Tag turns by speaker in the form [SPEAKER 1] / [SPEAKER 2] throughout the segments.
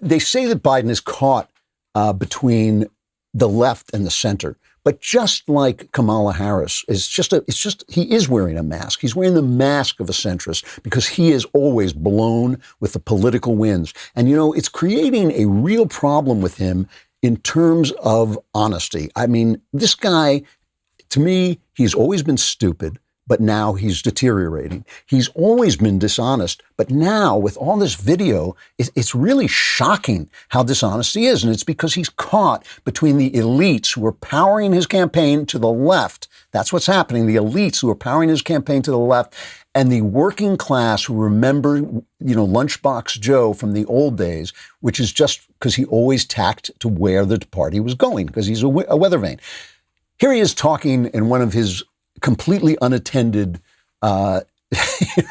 [SPEAKER 1] They say that Biden is caught between the left and the center. But just like Kamala Harris, he is wearing a mask. He's wearing the mask of a centrist because he is always blown with the political winds. And, it's creating a real problem with him in terms of honesty. I mean, this guy, to me, he's always been stupid, but now he's deteriorating. He's always been dishonest, but now with all this video, it's really shocking how dishonest he is. And it's because he's caught between the elites who are powering his campaign to the left. That's what's happening. The elites who are powering his campaign to the left and the working class who remember, Lunchbox Joe from the old days, which is just because he always tacked to where the party was going because he's a weather vane. Here he is talking in one of his completely unattended,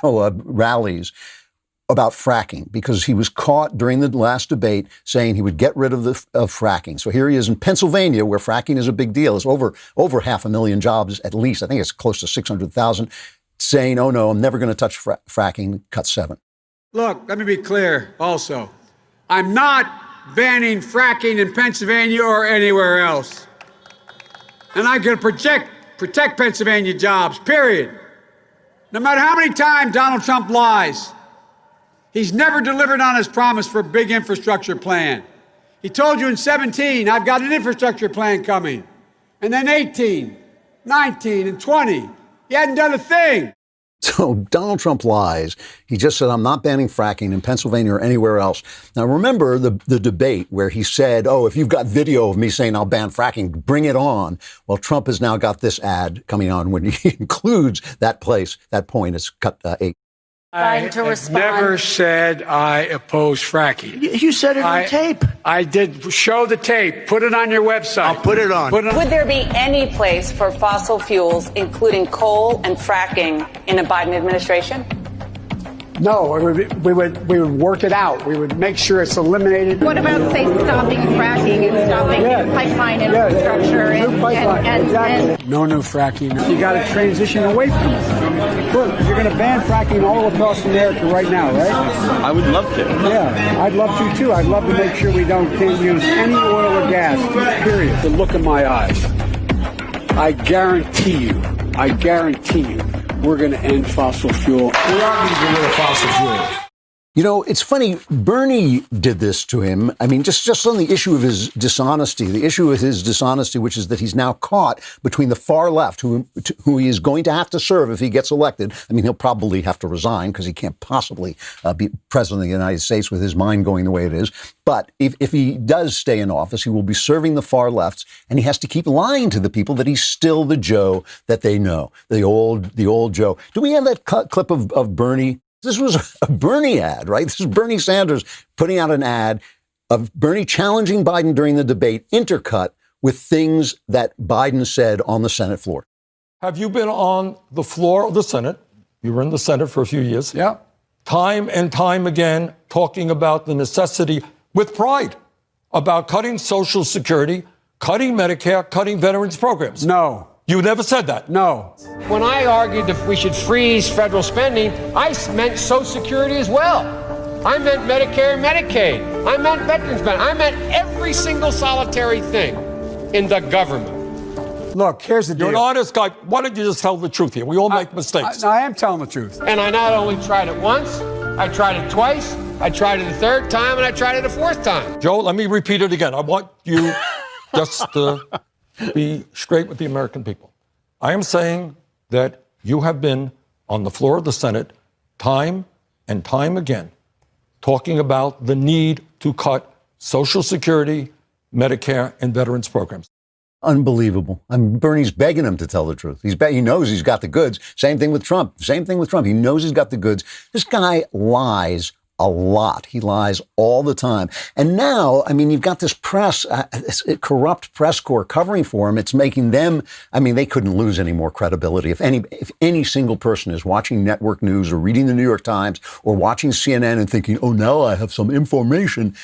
[SPEAKER 1] rallies about fracking because he was caught during the last debate saying he would get rid of fracking. So here he is in Pennsylvania, where fracking is a big deal. It's over 500,000 jobs at least. I think it's close to 600,000, saying, "Oh no, I'm never going to touch fracking." Cut 7.
[SPEAKER 2] Look, let me be clear. Also, I'm not banning fracking in Pennsylvania or anywhere else, and I'm going to protect Pennsylvania jobs, period. No matter how many times Donald Trump lies, he's never delivered on his promise for a big infrastructure plan. He told you in 17, I've got an infrastructure plan coming. And then 18, 19, and 20. He hadn't done a thing.
[SPEAKER 1] So Donald Trump lies. He just said, I'm not banning fracking in Pennsylvania or anywhere else. Now, remember the debate where he said, if you've got video of me saying I'll ban fracking, bring it on. Well, Trump has now got this ad coming on when he includes that point. It's cut 8.
[SPEAKER 2] I never said I oppose fracking.
[SPEAKER 3] You said it on tape.
[SPEAKER 2] I did. Show the tape. Put it on your website.
[SPEAKER 3] I'll put it on.
[SPEAKER 4] Would there be any place for fossil fuels, including coal and fracking, in a Biden administration?
[SPEAKER 2] No, we would work it out. We would make sure it's eliminated.
[SPEAKER 5] What about, say, stopping fracking and stopping pipeline infrastructure?
[SPEAKER 2] Exactly. No new fracking. You got to transition away from it. Look, you're going to ban fracking all across America right now, right?
[SPEAKER 6] I would love to.
[SPEAKER 2] Yeah, I'd love to, too. I'd love to make sure we can't use any oil or gas, period. The look in my eyes. I guarantee you, we're going to end fossil fuel. We are going to get rid of fossil fuel.
[SPEAKER 1] It's funny, Bernie did this to him. I mean, just on the issue of his dishonesty, which is that he's now caught between the far left, who he is going to have to serve if he gets elected. I mean, he'll probably have to resign because he can't possibly be president of the United States with his mind going the way it is. But if he does stay in office, he will be serving the far lefts, and he has to keep lying to the people that he's still the Joe that they know, the old Joe. Do we have that clip of Bernie? This was a Bernie ad, right? This is Bernie Sanders putting out an ad of Bernie challenging Biden during the debate, intercut with things that Biden said on the Senate floor.
[SPEAKER 7] Have you been on the floor of the Senate? You were in the Senate for a few years.
[SPEAKER 2] Yeah.
[SPEAKER 7] Time and time again, talking about the necessity, with pride, about cutting Social Security, cutting Medicare, cutting veterans programs.
[SPEAKER 2] No.
[SPEAKER 7] You never said that.
[SPEAKER 2] No.
[SPEAKER 8] When I argued that we should freeze federal spending, I meant Social Security as well. I meant Medicare and Medicaid. I meant veterans benefits. I meant every single solitary thing in the government.
[SPEAKER 2] Look, here's the deal.
[SPEAKER 7] You're an honest guy. Why don't you just tell the truth here? We all make mistakes.
[SPEAKER 2] I am telling the truth.
[SPEAKER 8] And I not only tried it once, I tried it twice, I tried it a third time, and I tried it a fourth time.
[SPEAKER 7] Joe, let me repeat it again. I want you just to be straight with the American people. I am saying that you have been on the floor of the Senate time and time again talking about the need to cut Social Security, Medicare, and veterans programs.
[SPEAKER 1] Unbelievable. Bernie's begging him to tell the truth. He knows he's got the goods. Same thing with Trump. He knows he's got the goods. This guy lies a lot. He lies all the time. And now, I mean, you've got this press, this corrupt press corps covering for him. It's making them, I mean, they couldn't lose any more credibility. If any single person is watching network news or reading the New York Times or watching CNN and thinking, oh, now I have some information,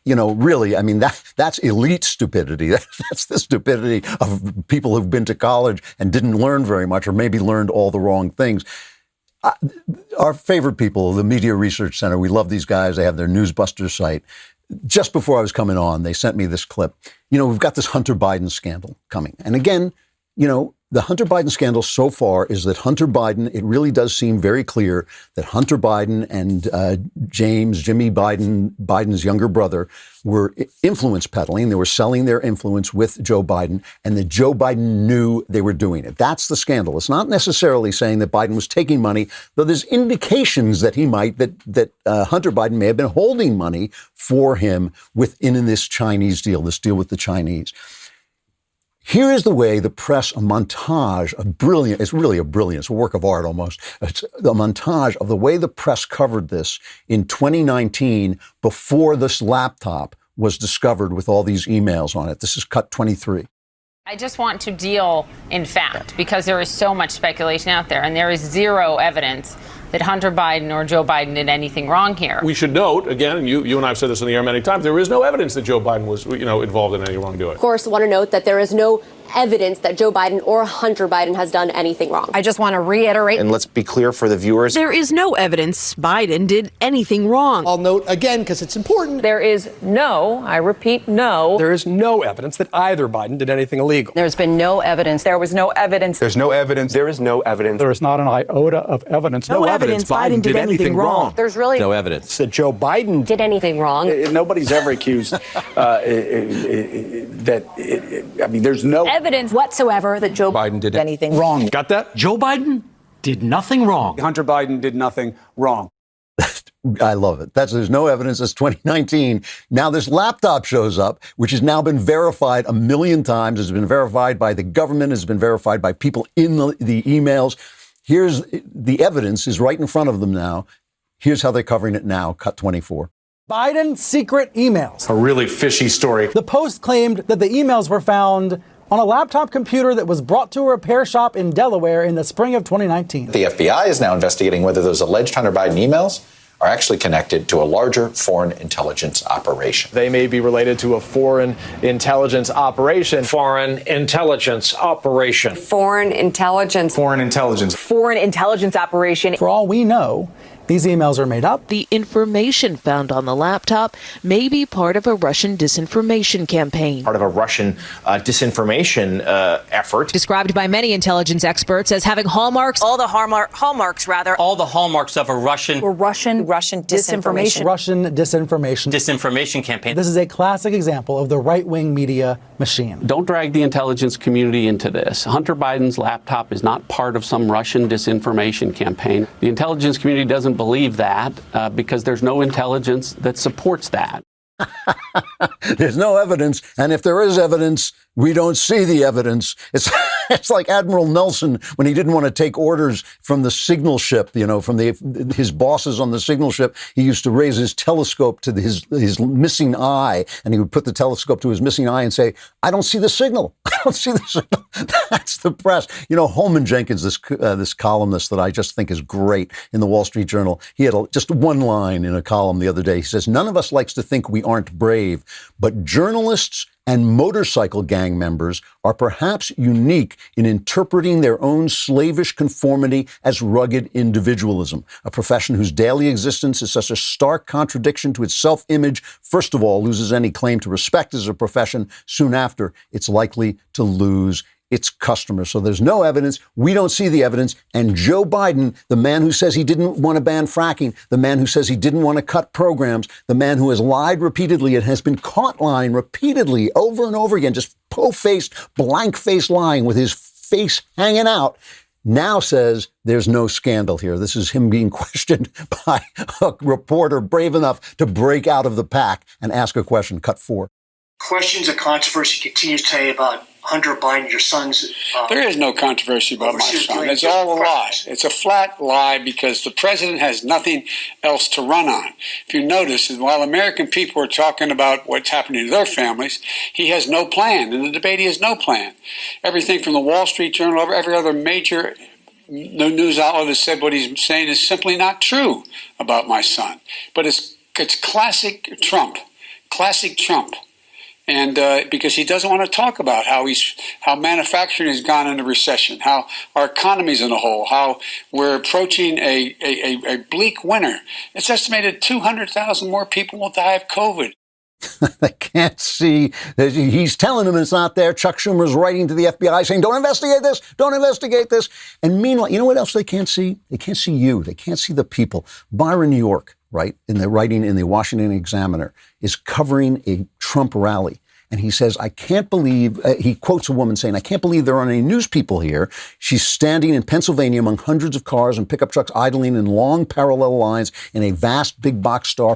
[SPEAKER 1] really, I mean, that's elite stupidity. That's the stupidity of people who've been to college and didn't learn very much or maybe learned all the wrong things. Our favorite people, the Media Research Center, we love these guys. They have their Newsbusters site. just before I was coming on, they sent me this clip. We've got this Hunter Biden scandal coming. And again, the Hunter Biden scandal so far is that Hunter Biden, it really does seem very clear that Hunter Biden and Jimmy Biden, Biden's younger brother, were influence peddling. They were selling their influence with Joe Biden, and that Joe Biden knew they were doing it. That's the scandal. It's not necessarily saying that Biden was taking money, though there's indications that he might, that Hunter Biden may have been holding money for him in this Chinese deal, this deal with the Chinese. Here is the way the press, a montage, it's really a brilliant, it's a work of art almost. It's the montage of the way the press covered this in 2019 before this laptop was discovered with all these emails on it. This is cut 23.
[SPEAKER 3] I just want to deal in fact, because there is so much speculation out there, and there is zero evidence that Hunter Biden or Joe Biden did anything wrong here.
[SPEAKER 6] We should note, again, and you and I have said this on the air many times, there is no evidence that Joe Biden was, involved in any wrongdoing.
[SPEAKER 9] Of course, I want to note that there is no evidence that Joe Biden or Hunter Biden has done anything wrong.
[SPEAKER 10] I just want to reiterate.
[SPEAKER 11] And let's be clear for the viewers.
[SPEAKER 10] There is no evidence Biden did anything wrong.
[SPEAKER 12] I'll note again, because it's important.
[SPEAKER 13] There is I repeat, no.
[SPEAKER 12] There is no evidence that either Biden did anything illegal.
[SPEAKER 13] There's been no evidence. There was no evidence.
[SPEAKER 11] There's no evidence. There is no evidence.
[SPEAKER 14] There is not an iota of evidence.
[SPEAKER 10] No evidence Biden did anything wrong.
[SPEAKER 13] There's really
[SPEAKER 11] no evidence
[SPEAKER 12] that Joe Biden
[SPEAKER 9] did anything wrong.
[SPEAKER 12] Nobody's ever accused there's no
[SPEAKER 5] evidence whatsoever that Joe
[SPEAKER 11] Biden did
[SPEAKER 10] anything wrong.
[SPEAKER 12] Got that?
[SPEAKER 14] Joe Biden did nothing wrong.
[SPEAKER 12] Hunter Biden did nothing wrong.
[SPEAKER 1] I love it. There's no evidence. That's 2019. Now this laptop shows up, which has now been verified 1 million times. It's been verified by the government. It's been verified by people in the emails. Here's the evidence is right in front of them now. Here's how they're covering it now. Cut 24.
[SPEAKER 15] Biden's secret emails.
[SPEAKER 6] A really fishy story.
[SPEAKER 15] The Post claimed that the emails were found on a laptop computer that was brought to a repair shop in Delaware in the spring of 2019.
[SPEAKER 16] The FBI is now investigating whether those alleged Hunter Biden emails are actually connected to a larger foreign intelligence operation.
[SPEAKER 17] They may be related to a foreign intelligence operation.
[SPEAKER 18] Foreign intelligence operation.
[SPEAKER 19] Foreign intelligence.
[SPEAKER 17] Foreign intelligence.
[SPEAKER 5] Foreign intelligence operation.
[SPEAKER 15] For all we know, these emails are made up.
[SPEAKER 20] The information found on the laptop may be part of a Russian disinformation campaign.
[SPEAKER 17] Part of a Russian disinformation effort.
[SPEAKER 21] Described by many intelligence experts as having hallmarks.
[SPEAKER 22] All the hallmarks of a Russian
[SPEAKER 5] disinformation.
[SPEAKER 15] Russian disinformation
[SPEAKER 22] campaign.
[SPEAKER 15] This is a classic example of the right-wing media machine.
[SPEAKER 23] Don't drag the intelligence community into this. Hunter Biden's laptop is not part of some Russian disinformation campaign. The intelligence community doesn't believe that because there's no intelligence that supports that.
[SPEAKER 1] There's no evidence, and if there is evidence, we don't see the evidence. It's like Admiral Nelson when he didn't want to take orders from the signal ship, from his bosses on the signal ship. He used to raise his telescope to his missing eye, and he would put the telescope to his missing eye and say, "I don't see the signal. I don't see the signal." That's the press. Holman Jenkins, this columnist that I just think is great in the Wall Street Journal, he had just one line in a column the other day. He says, "None of us likes to think we aren't brave, but journalists and motorcycle gang members are perhaps unique in interpreting their own slavish conformity as rugged individualism, a profession whose daily existence is such a stark contradiction to its self-image, first of all, loses any claim to respect as a profession. Soon after, it's likely to lose its customers." So there's no evidence. We don't see the evidence. And Joe Biden, the man who says he didn't want to ban fracking, the man who says he didn't want to cut programs, the man who has lied repeatedly and has been caught lying repeatedly over and over again, just po-faced, blank-faced lying with his face hanging out, now says there's no scandal here. This is him being questioned by a reporter brave enough to break out of the pack and ask a question. Cut 4.
[SPEAKER 24] Questions of controversy continues today about Hunter Biden, your son's...
[SPEAKER 25] There is no controversy about my son. It's all a lie. It's a flat lie because the president has nothing else to run on. If you notice, while American people are talking about what's happening to their families, he has no plan. In the debate, he has no plan. Everything from the Wall Street Journal over every other major news outlet has said what he's saying is simply not true about my son. But it's classic Trump. Classic Trump. And because he doesn't want to talk about how manufacturing has gone into recession, how our economy's in a hole, how we're approaching a bleak winter. It's estimated 200,000 more people will die of COVID.
[SPEAKER 1] They can't see. He's telling them it's not there. Chuck Schumer's writing to the FBI saying, don't investigate this. Don't investigate this. And meanwhile, you know what else they can't see? They can't see you. They can't see the people. Byron New York, right, in the writing in the Washington Examiner, is covering a Trump rally. And he says, I can't believe, he quotes a woman saying, I can't believe there aren't any news people here. She's standing in Pennsylvania among hundreds of cars and pickup trucks idling in long parallel lines in a vast big box store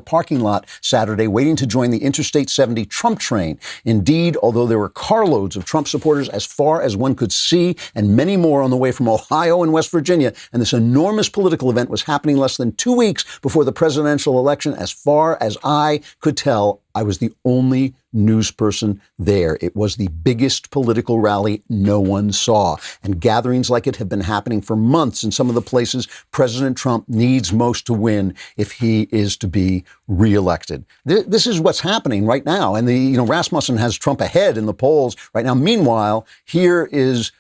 [SPEAKER 1] parking lot Saturday, waiting to join the Interstate 70 Trump train. Indeed, although there were carloads of Trump supporters as far as one could see, and many more on the way from Ohio and West Virginia, and this enormous political event was happening less than 2 weeks before the presidential election, as far as I could tell, I was the only news person there. It was the biggest political rally no one saw. And gatherings like it have been happening for months in some of the places President Trump needs most to win if he is to be reelected. This is what's happening right now. And Rasmussen has Trump ahead in the polls right now. Meanwhile, here is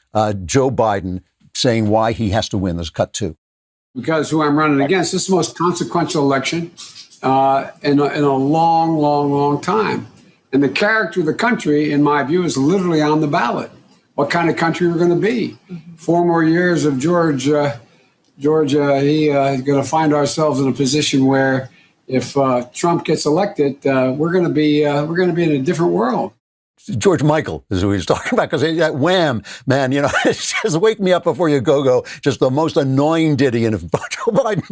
[SPEAKER 1] Joe Biden saying why he has to win. There's cut 2.
[SPEAKER 25] Because who I'm running against, this is the most consequential election in a long, long, long time. And the character of the country, in my view, is literally on the ballot. What kind of country we're going to be? 4 more years of Georgia, is going to find ourselves in a position where if Trump gets elected, we're going to be in a different world.
[SPEAKER 1] George Michael is who he's talking about, because that Wham, man, it's just Wake Me Up Before You Go, just the most annoying ditty. And if Joe Biden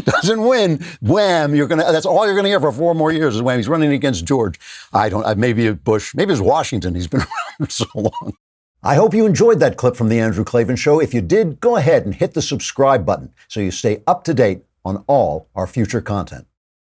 [SPEAKER 1] doesn't win, Wham, that's all you're gonna hear for 4 more years is Wham. He's running against George. Maybe Bush, maybe it's Washington. He's been around so long. I hope you enjoyed that clip from The Andrew Klavan Show. If you did, go ahead and hit the subscribe button so you stay up to date on all our future content.